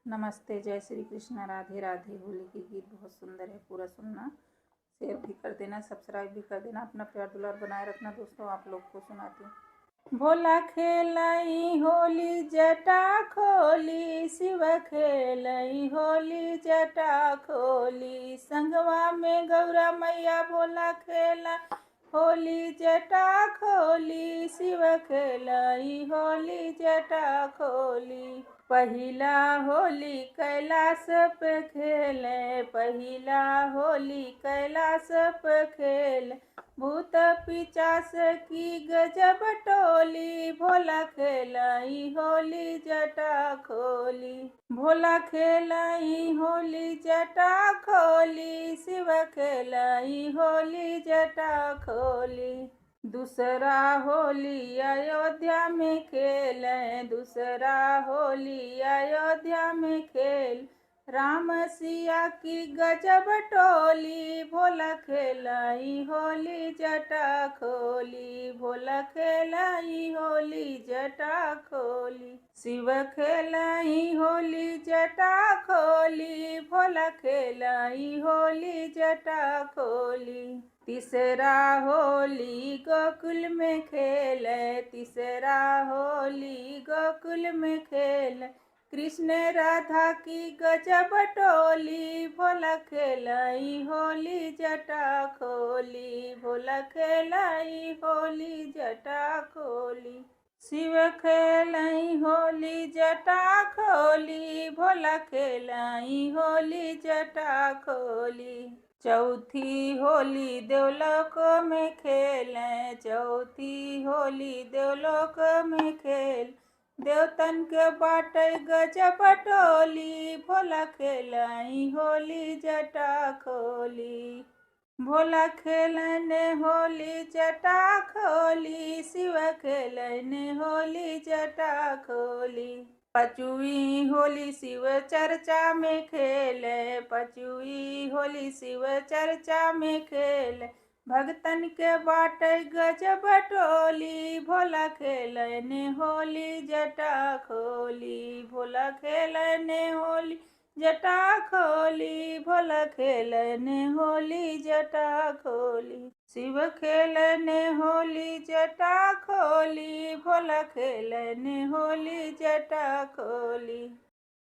नमस्ते, जय श्री कृष्ण, राधे राधे। होली की गीत बहुत सुंदर है, पूरा सुनना। शेयर भी कर देना, सब्सक्राइब भी कर देना, अपना प्यार दुलार बनाए रखना। दोस्तों, आप लोग को सुनाती हूँ। भोला खेलई होली जटा खोली, शिव खेलई होली जटा खोली, संगवा में गौरा मैया भोला खेला होली जटा खोली, शिव खेलई होली जटा खोली। पहिला होली कैलाश पे खेले, पहिला होली कैलाश पे खेल, भूत पिचास की गजब टोली, भोला खेलाई होली जटा खोली, भोला खेलाई होली जटा खोली, शिव खेलाई होली जटा खोली। दूसरा होली अयोध्या में खेले, दूसरा होली अयोध्या में खेल, राम सिया की गजब टोली, भोला खेलाई होली जटा खोली, भोला खेलाई होली जटा खोली, शिव खेलाई होली जटा खोली, भोला खेलाई होली जटा खोली। तीसरा होली गोकुल में खेले, तीसरा होली गोकुल में खेल, कृष्ण राधा की गजब टोली, भोला खेलाई होली जटा खोली, भोला खेलाई होली जटा खोली, शिव खेलाई होली जटा खोली, भोला खेलाई होली जटा खोली। चौथी होली देवलोक में खेले, चौथी होली देवलोक में खेल, देवतन के बाटे गजब टोली, भोला खेलाई होली जटा खोली, भोला खेलने होली जटा खोली, शिव खेलने होली जटा खोली। पचुई होली शिव चर्चा में खेले, पचुई होली शिव चर्चा में खेले, भगतन के बाटे गजब टोली, भोला खेलने होली जटा खोली, भोला खेलने होली जटा खोली, भोला खेलने होली जटा खोली, शिव खेलने होली जटा खोली, भोला खेलने होली जटा खोली।